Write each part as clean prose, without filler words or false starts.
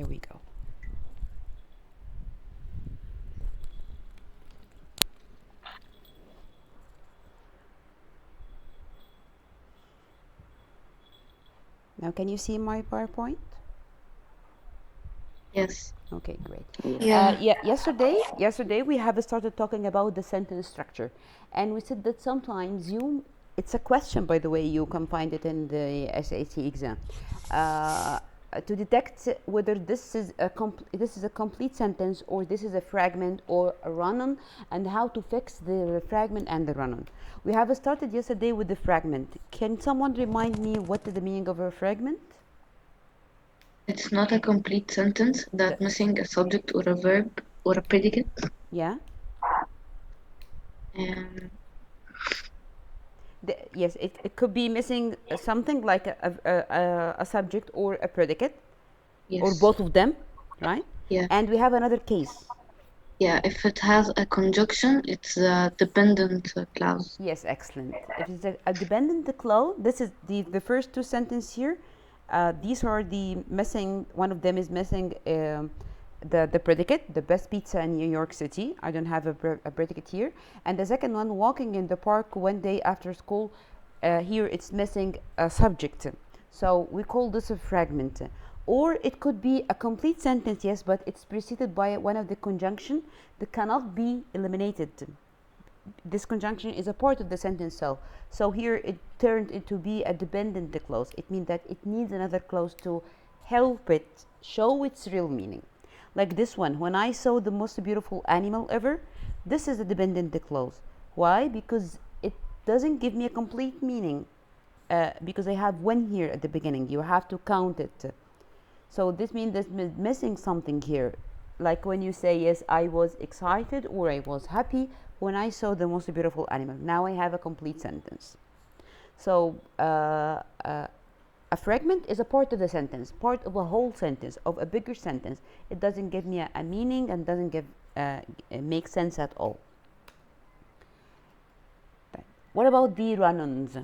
Here we go. Now, can you see my PowerPoint? Yes. Okay, great. Yeah. Yesterday we have started talking about the sentence structure, and we said that sometimes it's a question, by the way, you can find it in the SAT exam, to detect whether this is a complete sentence or this is a fragment or a run-on, and how to fix the fragment and the run-on. We have started yesterday with the fragment. Can someone remind me what is the meaning of a fragment? It's not a complete sentence that missing a subject or a verb or a predicate. Yeah. And Yes, it could be missing something like a subject or a predicate, or yes. both of them, right? Yeah. And we have another case. Yeah, if it has a conjunction, it's a dependent clause. Yes, excellent. If it's a dependent clause, this is the first two sentences here. These are the missing. One of them is missing the predicate, the best pizza in New York City. I don't have a predicate here. And the second one, walking in the park one day after school. Here it's missing a subject. So we call this a fragment. Or it could be a complete sentence, yes, but it's preceded by one of the conjunction that cannot be eliminated. This conjunction is a part of the sentence itself. So here it turned into be a dependent clause. It means that it needs another clause to help it show its real meaning. Like this one, when I saw the most beautiful animal ever, this is a dependent clause. Why? Because it doesn't give me a complete meaning. Because I have when here at the beginning. You have to count it. So this means there's missing something here. Like when you say, yes, I was excited or I was happy when I saw the most beautiful animal. Now I have a complete sentence. So a fragment is a part of the sentence, part of a whole sentence, of a bigger sentence. It doesn't give me a meaning and doesn't make sense at all. What about the run-ons?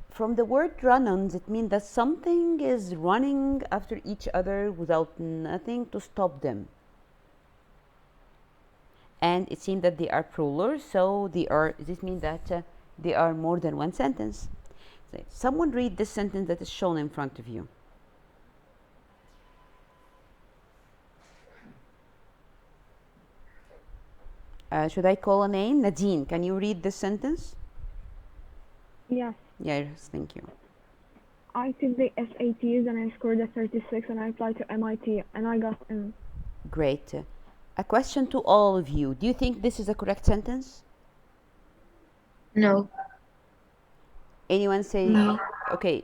From the word run-ons, it means that something is running after each other without nothing to stop them. And it seems that they are plural, so this means that they are more than one sentence. So someone read this sentence that is shown in front of you. Should I call a name? Nadine, can you read this sentence? Yes. Yes, thank you. I took the SATs and I scored a 36 and I applied to MIT and I got in. Great. A question to all of you. Do you think this is a correct sentence? No. Anyone say No. okay?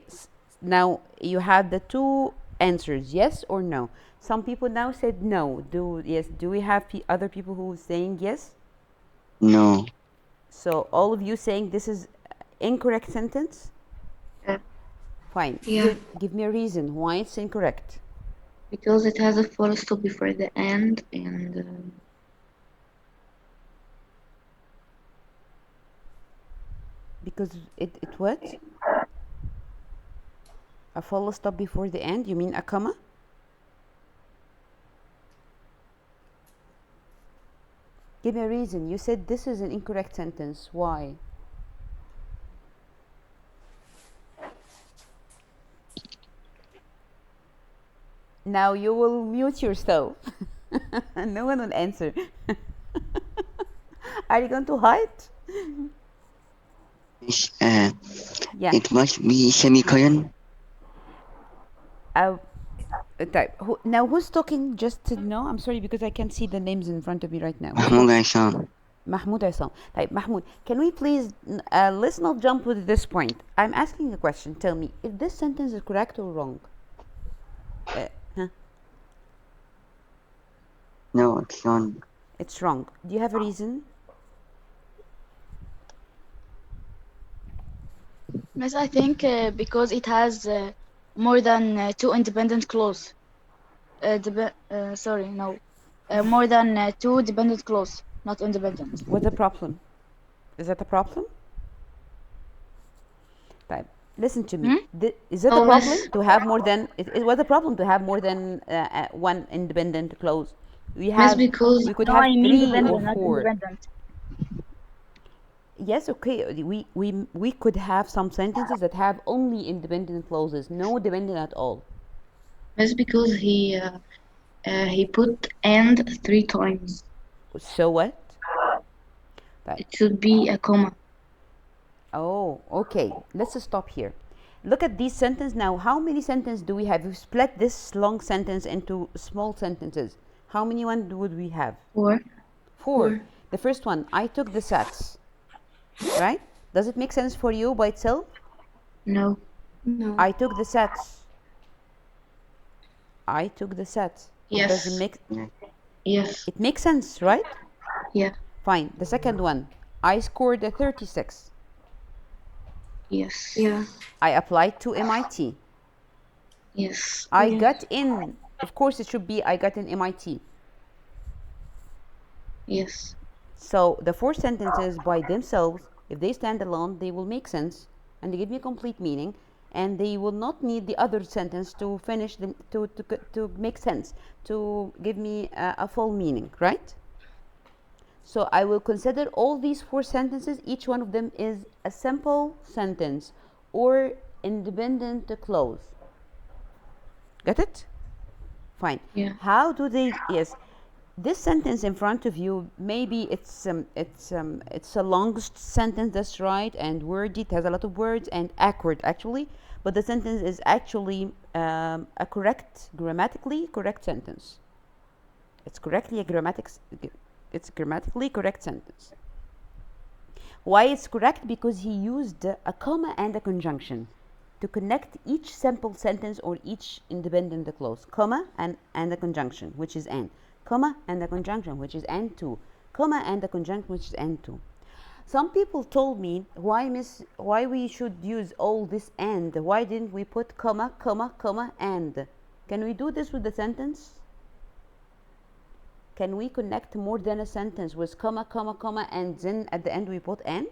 Now you have the two answers, yes or no. Some people now said no. Do we have other people who are saying yes? No. So all of you saying this is incorrect sentence? Yeah. Fine. Yeah. Give me a reason why it's incorrect. Because it has a full stop before the end, and Because it what? A full stop before the end? You mean a comma? Give me a reason. You said this is an incorrect sentence. Why? Now you will mute yourself. No one will answer. Are you going to hide? Yeah. It must be semicolon. Now who's talking? Just to know. I'm sorry because I can't see the names in front of me right now. Mahmoud Aisam. Mahmoud Aisam. Mahmoud, can we please let's not jump to this point. I'm asking a question. Tell me if this sentence is correct or wrong. No, it's wrong. It's wrong. Do you have a reason? Miss, I think because it has more than two independent clause. Sorry, no. More than two dependent clause, not independent. What's the problem? Is that a problem? Listen to me. Is it a Oh, problem miss. to have more than? It was a problem to have more than one independent clause. We Miss, have. because We could No, have I mean 3 or dependent, not 4. independent. Yes, okay. We could have some sentences that have only independent clauses, no dependent at all. miss, because he put and 3 times. So what? Right. It should be a comma. Oh, okay. Let's stop here. Look at these sentences now. How many sentences do we have? We split this long sentence into small sentences. How many one would we have? 4. 4. The first one, I took the sats. Right? Does it make sense for you by itself? No. No. I took the sats. I took the sats. It doesn't Yes. make. Yes. It makes sense, right? Yeah. Fine. The second one, I scored a 36. Yes. Yeah. I applied to MIT. Yes. I Yes. got in. Of course, it should be I got in MIT. Yes. So the 4 sentences by themselves, if they stand alone, they will make sense and they give me complete meaning, and they will not need the other sentence to finish them to make sense, to give me a full meaning, right? So I will consider all these 4 sentences. Each one of them is a simple sentence or independent clause. Got it? Fine. Yeah. How do they? Yes, this sentence in front of you, maybe it's a long sentence, that's right, and wordy. It has a lot of words and awkward actually, but the sentence is actually a grammatically correct sentence. It's grammatically correct sentence. Why it's correct? Because he used a comma and a conjunction to connect each simple sentence or each independent clause. Comma and a conjunction, which is and. Comma and a conjunction, which is and to. Comma and a conjunction, which is and to. Some people told me, why we should use all this and? Why didn't we put comma, comma, comma, and? Can we do this with the sentence? Can we connect more than a sentence with comma, comma, comma, and then at the end we put and?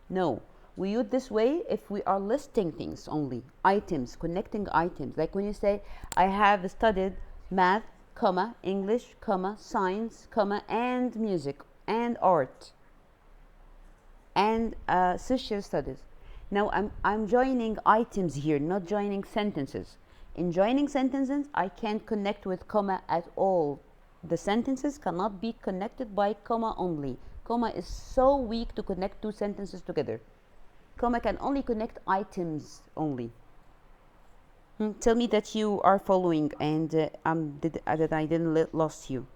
No. We use this way if we are listing things only, items, connecting items. Like when you say, I have studied math, comma, English, comma, science, comma, and music, and art, and social studies. Now I'm joining items here, not joining sentences. In joining sentences, I can't connect with comma at all. The sentences cannot be connected by comma only. Comma is so weak to connect 2 sentences together. Comma can only connect items only. Tell me that you are following and that I didn't lost you.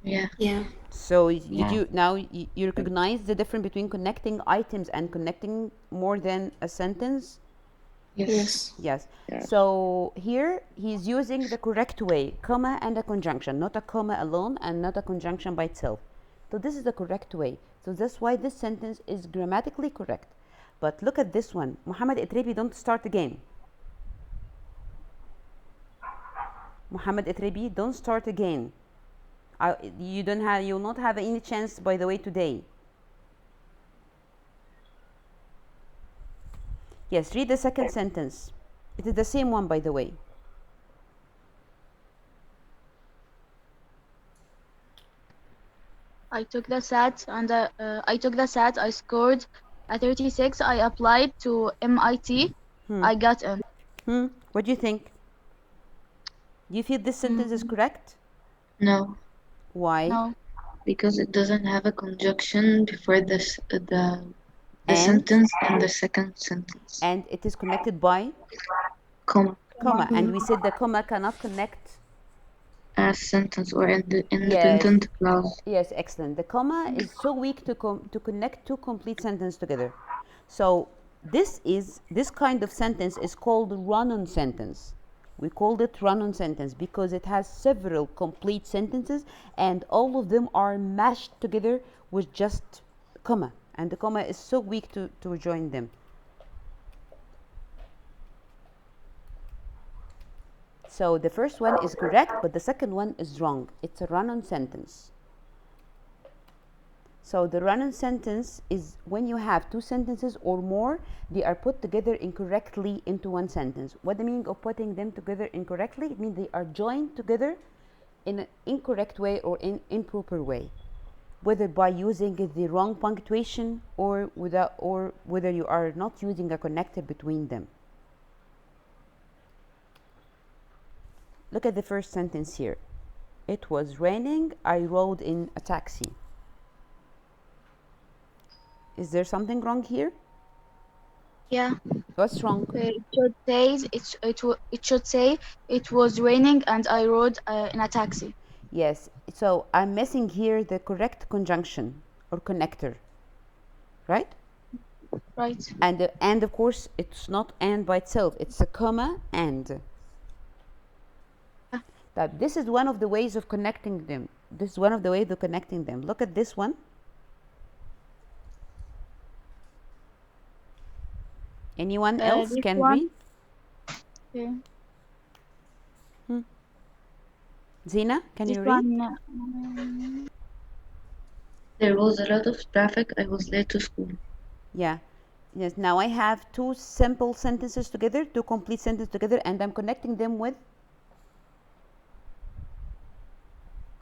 Yeah. Yeah. So Yeah. did you now you recognize the difference between connecting items and connecting more than a sentence? Yes. Yes. Yes. Yes. So here he's using the correct way, comma and a conjunction, not a comma alone and not a conjunction by itself. So this is the correct way. So that's why this sentence is grammatically correct. But look at this one. Muhammad Itrebi, don't start again. Muhammad Itrebi, don't start again. You will not have any chance, by the way, today. Yes, read the second sentence. It is the same one, by the way. I took the SAT and I scored a 36. I applied to MIT. I got in. What do you think? Do you feel this sentence is correct? No. Why? No. Because it doesn't have a conjunction before this the And? sentence and the second sentence. And it is connected by Comma. comma. And we said the comma cannot connect. A sentence or independent clause. Yes, excellent. The comma is so weak to connect 2 complete sentences together. So this kind of sentence is called run-on sentence. We called it run-on sentence because it has several complete sentences and all of them are mashed together with just comma, and the comma is so weak to join them. So the first one is correct, but the second one is wrong. It's a run-on sentence. So the run-on sentence is when you have two sentences or more, they are put together incorrectly into one sentence. What the meaning of putting them together incorrectly? It means they are joined together in an incorrect way or in improper way, whether by using the wrong punctuation or without, or whether you are not using a connector between them. Look at the first sentence here. It was raining, I rode in a taxi. Is there something wrong here? Yeah. What's wrong? It should say it was raining and I rode in a taxi. Yes, so I'm missing here the correct conjunction or connector, right? Right. And of course it's not and by itself, it's a comma and. That this is one of the ways of connecting them. This is one of the ways of connecting them. Look at this one. Anyone else this can one. read? Okay. Zina, can This you read? one. There was a lot of traffic. I was late to school. Yeah. Yes. Now I have two simple sentences together, two complete sentences together, and I'm connecting them with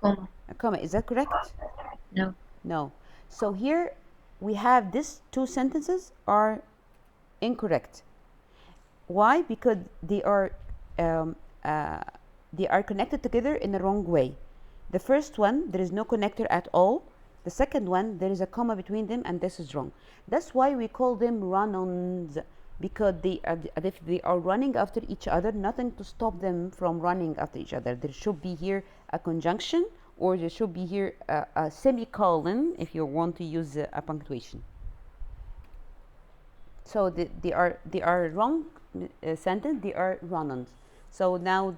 Comma. a comma. Is that correct? No. No. So here we have these two sentences are incorrect. Why? Because they are connected together in the wrong way. The first one, there is no connector at all. The second one, there is a comma between them, and this is wrong. That's why we call them run-ons, because if they are running after each other, nothing to stop them from running after each other. There should be here a conjunction, or there should be here a semicolon if you want to use a punctuation. So they are wrong sentence. They are run-ons. So now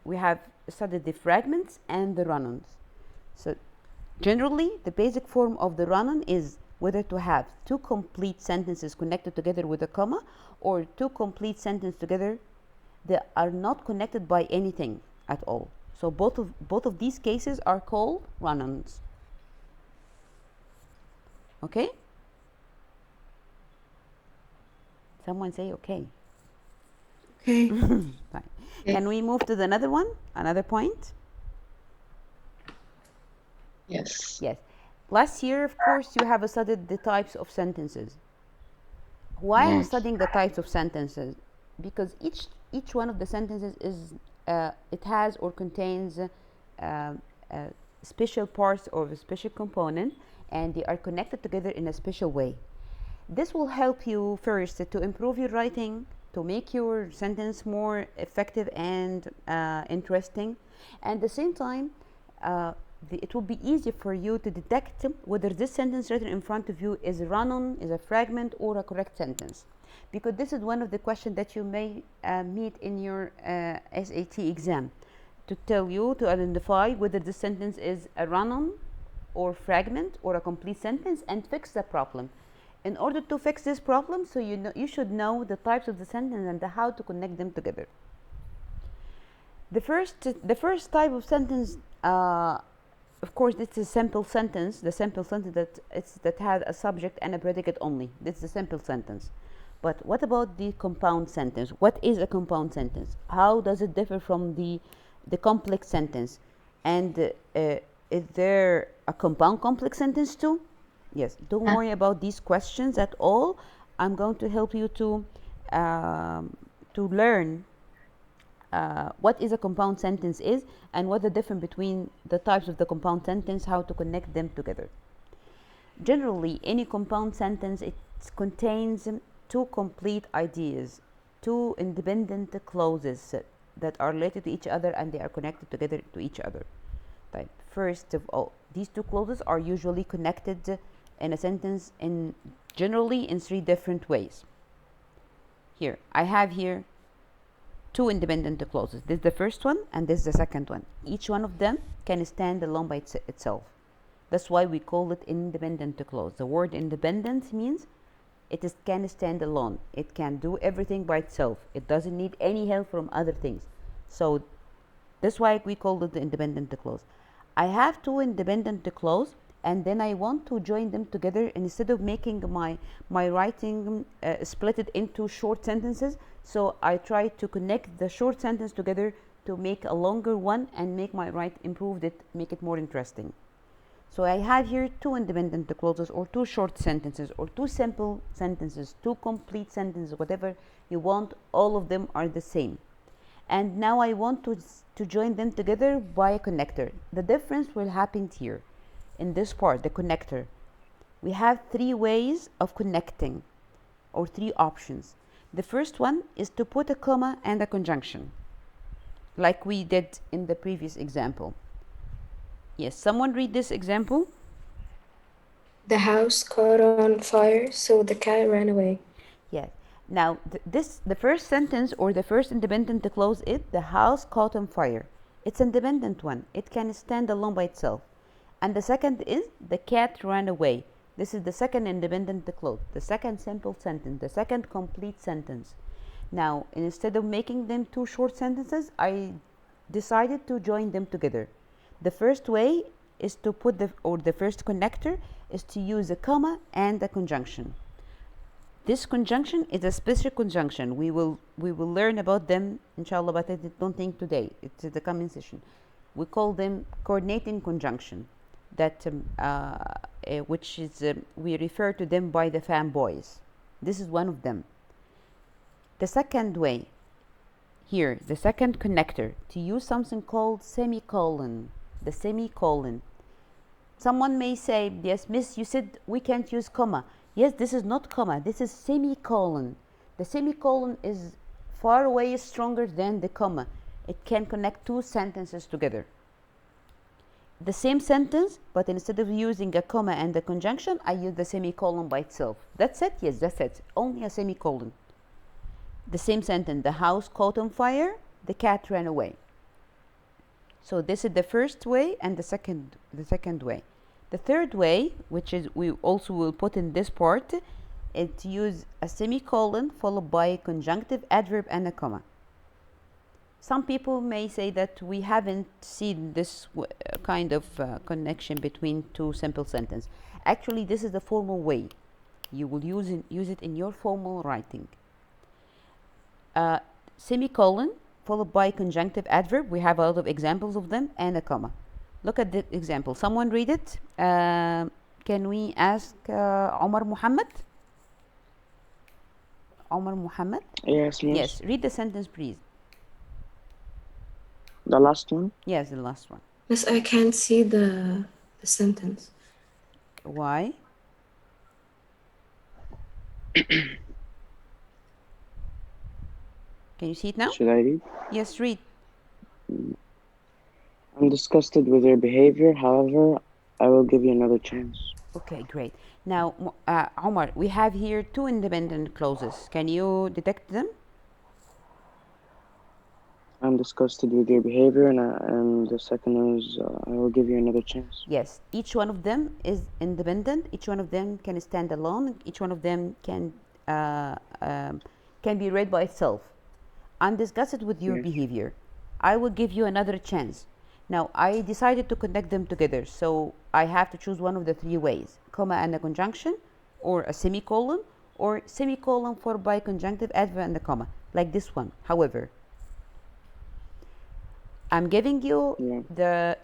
we have studied the fragments and the run-ons. So generally, the basic form of the run-on is whether to have two complete sentences connected together with a comma, or two complete sentences together that are not connected by anything at all. So both of these cases are called run-ons. Okay? Someone say okay. Okay. Fine. Yes. Can we move to the another one? Another point? Yes. Yes. Last year, of course, you have studied the types of sentences. Why I'm Yes. studying the types of sentences? Because each one of the sentences is it has or contains special parts or a special component, and they are connected together in a special way. This will help you first to improve your writing, to make your sentence more effective and interesting, and at the same time it will be easy for you to detect whether this sentence written in front of you is a run-on, is a fragment, or a correct sentence, because this is one of the questions that you may meet in your SAT exam, to tell you to identify whether this sentence is a run-on or fragment or a complete sentence and fix the problem. In order to fix this problem, so you should know the types of the sentence and how to connect them together. The first type of sentence, of course, it's a simple sentence. The simple sentence that has a subject and a predicate only. This is a simple sentence. But what about the compound sentence? What is a compound sentence? How does it differ from the complex sentence? And is there a compound complex sentence too? Yes. Don't worry about these questions at all. I'm going to help you to learn what is a compound sentence is, and what the difference between the types of the compound sentence, how to connect them together. Generally, any compound sentence, it contains two complete ideas, two independent clauses that are related to each other, and they are connected together to each other. Right. First of all, these two clauses are usually connected in a sentence generally in three different ways. Here, I have here two independent clauses. This is the first one, and this is the second one. Each one of them can stand alone by itself. That's why we call it independent clause. The word independent means it can stand alone. It can do everything by itself. It doesn't need any help from other things. So that's why we call it the independent clause. I have two independent clause and then I want to join them together. Instead of making my writing split it into short sentences, so I try to connect the short sentence together to make a longer one and make my improve it, make it more interesting. So I have here two independent clauses, or two short sentences, or two simple sentences, two complete sentences, whatever you want. All of them are the same. And now I want to join them together by a connector. The difference will happen here in this part, the connector. We have three ways of connecting, or three options. The first one is to put a comma and a conjunction, like we did in the previous example. Yes, someone read this example. The house caught on fire, so the cat ran away. Yes. Now, the first sentence, or the first independent clause is the house caught on fire. It's an independent one. It can stand alone by itself. And the second is the cat ran away. This is the second independent clause, the second simple sentence, the second complete sentence. Now, instead of making them two short sentences, I decided to join them together. The first way is to put the first connector is to use a comma and a conjunction. This conjunction is a special conjunction. We will learn about them, inshallah, but I don't think today. It's the coming session. We call them coordinating conjunction. That which is we refer to them by the fanboys. This is one of them. The second way, here, the second connector, to use something called semicolon. The semicolon. Someone may say, yes, miss, you said we can't use comma. Yes, this is not comma, this is semicolon. The semicolon is far away stronger than the comma. It can connect two sentences together. The same sentence, but instead of using a comma and a conjunction, I use the semicolon by itself. That's it? Yes, that's it. Only a semicolon. The same sentence, the house caught on fire, the cat ran away. So this is the first way, and the second way. The third way, which is we also will put in this part, is to use a semicolon followed by a conjunctive adverb and a comma. Some people may say that we haven't seen this kind of connection between two simple sentences. Actually, this is the formal way. You will use it in your formal writing. Semicolon followed by conjunctive adverb. We have a lot of examples of them, and a comma. Look at the example. Someone read it. Can we ask Omar Muhammad? Omar Muhammad? Yes, miss. Yes, read the sentence, please. The last one? Yes, the last one. Miss, I can't see the sentence. Why? Can you see it now? Should I read? Yes, read. I'm disgusted with your behavior. However, I will give you another chance. Okay, great. Now, Omar, we have here two independent clauses. Can you detect them? I'm disgusted with your behavior, and the second is I will give you another chance. Yes, each one of them is independent. Each one of them can stand alone. Each one of them can be read by itself. I'm disgusted with your behavior. I will give you another chance. Now, I decided to connect them together, so I have to choose one of the three ways: comma and a conjunction, or a semicolon, or semicolon followed by conjunctive adverb and a comma, like this one. However, I'm giving you the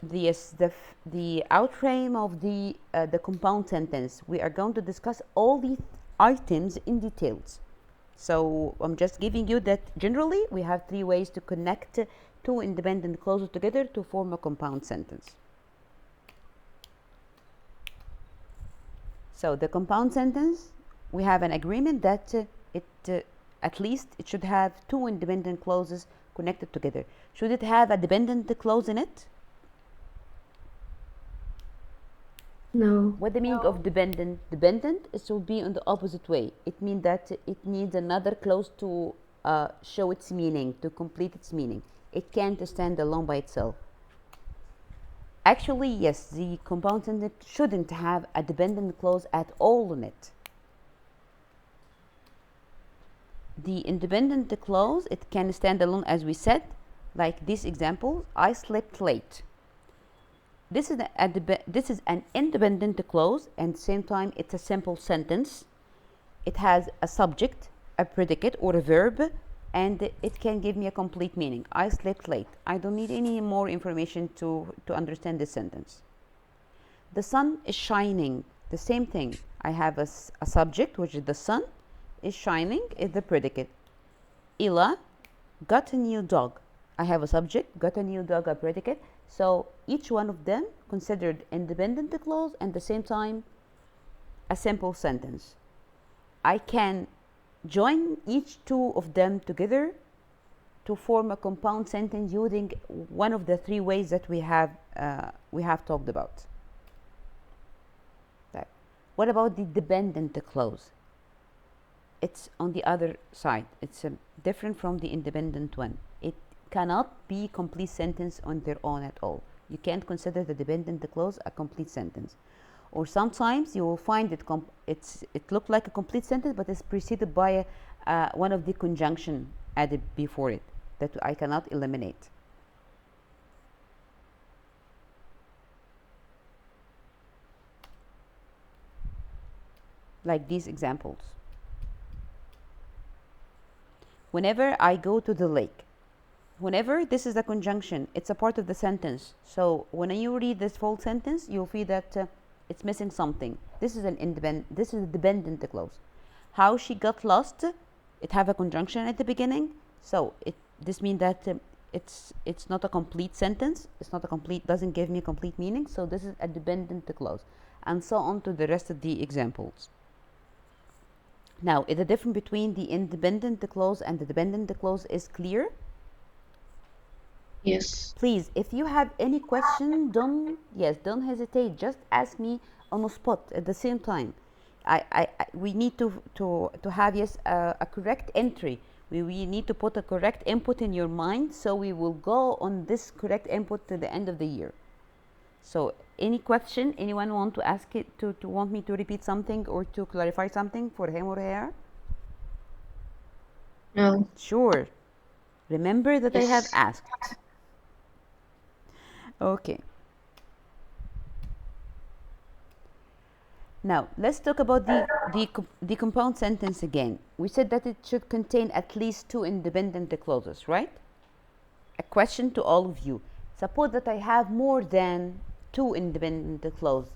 outframe of the compound sentence. We are going to discuss all these items in details. So I'm just giving you that generally we have three ways to connect two independent clauses together to form a compound sentence. So the compound sentence, we have an agreement that at least it should have two independent clauses connected together. Should it have a dependent clause in it? No. What the meaning of dependent? Dependent, it should be in the opposite way. It means that it needs another clause to show its meaning, to complete its meaning. It can't stand alone by itself. Actually, yes, the compound sentence shouldn't have a dependent clause at all in it. The independent clause, it can stand alone, as we said, like this example: I slept late. this is this is an independent clause, and at the same time it's a simple sentence. It has a subject, a predicate, or a verb, and it can give me a complete meaning. I slept late. I don't need any more information to understand this sentence. The sun is shining. The same thing. I have a subject, which is the sun is shining, is the predicate. Ila got a new dog. I have a subject, got a new dog, a predicate. So each one of them considered independent clause and at the same time a simple sentence. I can join each two of them together to form a compound sentence using one of the three ways that we have talked about. Right. What about the dependent clause? It's on the other side. It's different from the independent one. It cannot be complete sentence on their own at all. You can't consider the dependent clause a complete sentence. Or sometimes you will find it look like a complete sentence, but it's preceded by one of the conjunction added before it that I cannot eliminate. Like these examples. Whenever I go to the lake. Whenever, this is a conjunction. It's a part of the sentence. So when you read this full sentence, you'll feel that it's missing something. This is a dependent clause. How she got lost, it have a conjunction at the beginning. So this means that it's not a complete sentence. It's not a complete, doesn't give me a complete meaning. So this is a dependent clause, and so on to the rest of the examples. Now, the difference between the independent clause and the dependent clause is clear. Yes. Please, if you have any question, don't hesitate. Just ask me on the spot at the same time. We need to have a correct entry. We need to put a correct input in your mind, so we will go on this correct input to the end of the year. So, any question anyone want to ask it to want me to repeat something or to clarify something for him or her? No. Sure. Remember that I have Yes. asked. Okay. Now, let's talk about the compound sentence again. We said that it should contain at least two independent clauses, right? A question to all of you. Suppose that I have more than two independent clauses,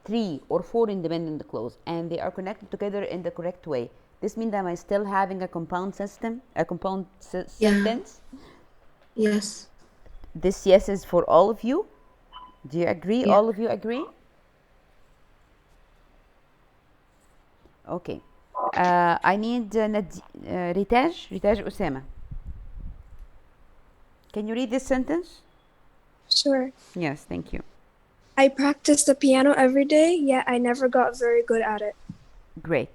3 or 4 independent clauses, and they are connected together in the correct way. This means that I'm still having a compound system, a compound sentence? Yes. This yes is for all of you. Do you agree? Yeah. All of you agree? Okay. I need Ritaj Usama. Can you read this sentence? Sure. Yes, thank you. I practice the piano every day, yet I never got very good at it. Great.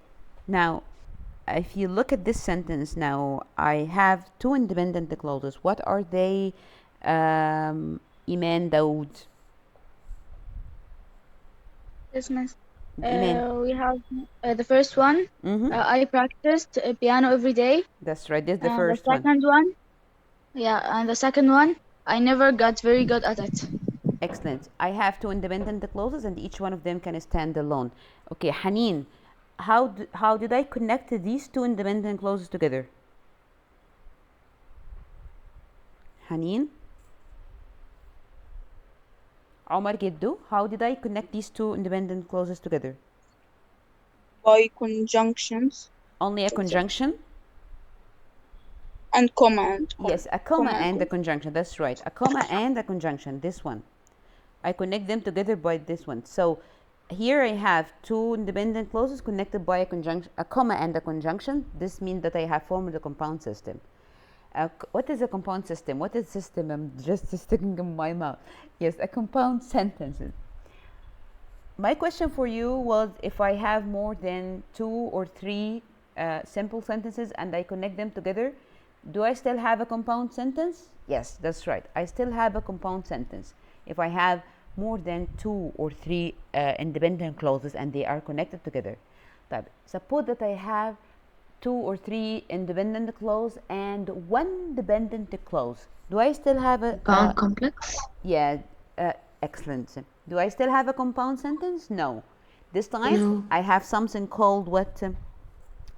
Now, if you look at this sentence now, I have two independent clauses. What are they, Iman, Daoud? Yes, miss. Iman. We have the first one. I practiced piano every day. That's right. This is the And first the one. second one. Yeah, and the second one, I never got very good at it. Excellent. I have two independent clauses, and each one of them can stand alone. Okay, Haneen, how did I connect these two independent clauses together? Haneen? Omar Geddu, how did I connect these two independent clauses together? By conjunctions. Only a conjunction? And comma. Yes, a comma and a conjunction. That's right. A comma and a conjunction. This one. I connect them together by this one. So here I have two independent clauses connected by a conjunction, a comma and a conjunction. This means that I have formed a compound system. What is a compound system? What is system? I'm just sticking in my mouth. Yes, a compound sentence. My question for you was, if I have more than 2 or 3 simple sentences and I connect them together, do I still have a compound sentence? Yes, that's right. I still have a compound sentence. If I have more than 2 or 3 independent clauses and they are connected together. Suppose that I have 2 or 3 independent clauses and 1 dependent clause. Do I still have a compound complex? Yeah. Excellent. Do I still have a compound sentence? No. This time No. I have something called what?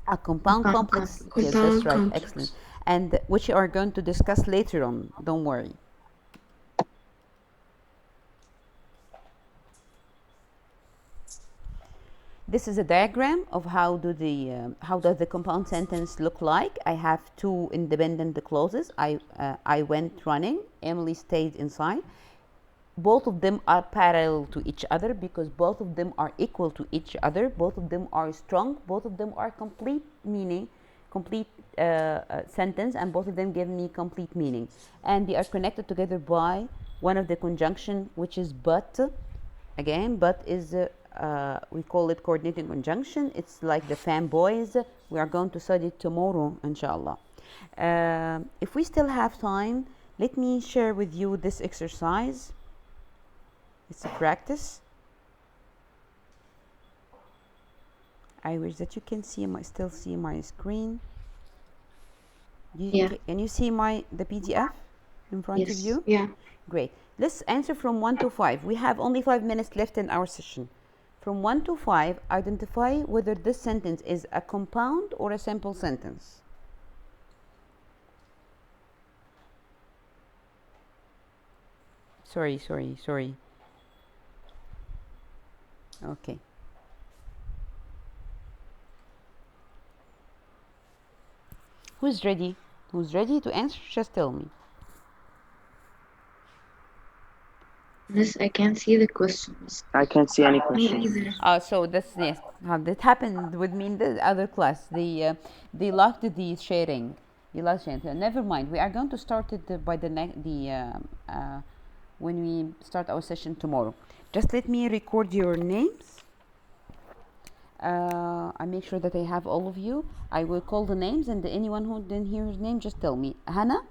A compound complex. Yes, Compound that's right. complex. Excellent. And which we are going to discuss later on. Don't worry. This is a diagram of how does the compound sentence look like. I have two independent clauses. I went running. Emily stayed inside. Both of them are parallel to each other because both of them are equal to each other. Both of them are strong. Both of them are complete meaning, complete sentence, and both of them give me complete meaning. And they are connected together by one of the conjunction, which is but. Again, but is we call it coordinating conjunction. It's like the fanboys. We are going to study it tomorrow, inshallah. If we still have time, let me share with you this exercise. It's a practice. I wish that you can still see my screen. Can you see the PDF in front of you? Yeah. Great. Let's answer from 1 to 5. We have only 5 minutes left in our session. From 1 to 5, identify whether this sentence is a compound or a simple sentence. Sorry. Okay. Who's ready? Who's ready to answer? Just tell me. Miss, I can't see the questions. I can't see any Me questions. either. So that's yes. That happened with me in the other class. They locked the sharing. They locked sharing. So never mind. We are going to start it by when we start our session tomorrow. Just let me record your names. I make sure that I have all of you. I will call the names, and anyone who didn't hear his name, just tell me. Hannah,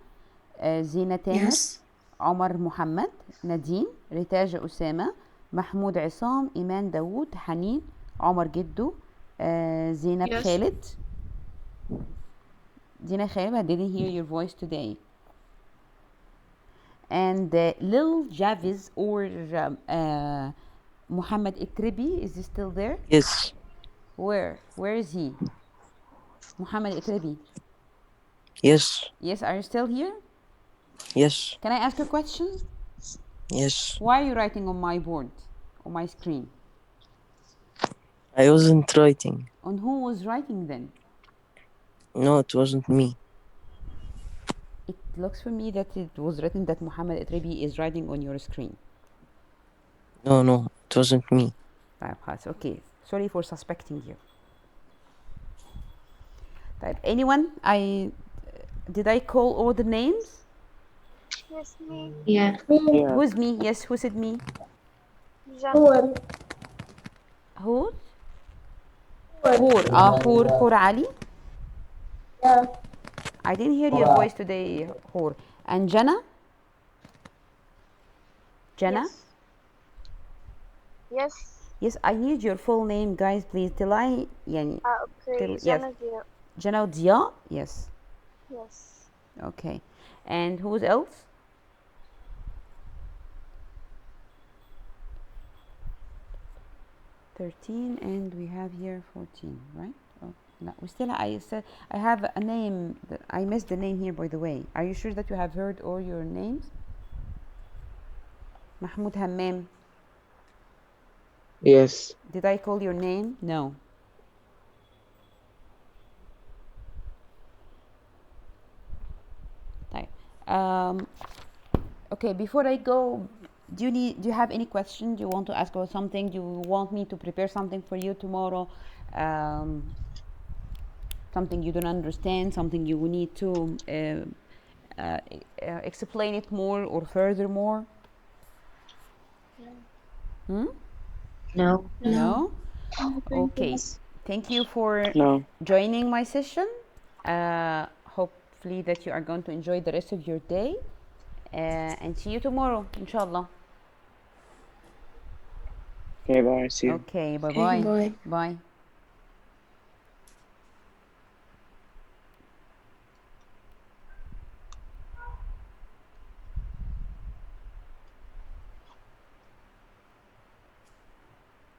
Zina Tamer, Yes. عمر محمد، نادين، ريتاج أسامة، محمود عصام، إيمان داوود، حنين، عمر جدو، زينب Yes. خالد. Zina Khalid, I didn't hear your voice today. And Lil Javiz or Muhammad Itribi, is he still there? Yes. Where is he? Muhammad Itribi. Yes. Yes, are you still here? Yes. Can I ask a question? Yes. Why are you writing on my board, on my screen? I wasn't writing. On who was writing then? No, it wasn't me. It looks for me that it was written that Muhammad Itribi is writing on your screen. No, it wasn't me. Okay, sorry for suspecting you. Anyone? Did I call all the names? Yes, me. Yeah. Yeah. Who's me? Yes, who said me? Jan. Who? Hur Ali? Yeah. I didn't hear your voice today, Hur. And Jana? Jana? Yes. Yes, I need your full name, guys, please. Okay. Yes. Jana Dia. Jana Dia? Yes. Yes. Okay. And who else? And we have here 14, right? Oh, no, I have a name. I missed the name here, by the way. Are you sure that you have heard all your names? Mahmoud Hammam. Yes. Did I call your name? No. Okay, before I go, do you have any questions? Do you want to ask about something? Do you want me to prepare something for you tomorrow? Something you don't understand, something you need to explain it more or furthermore? No. No? Okay. Thank you for joining my session. Hopefully that you are going to enjoy the rest of your day. And see you tomorrow, inshallah. Okay, bye. See you. Okay, bye-bye. Bye. Bye.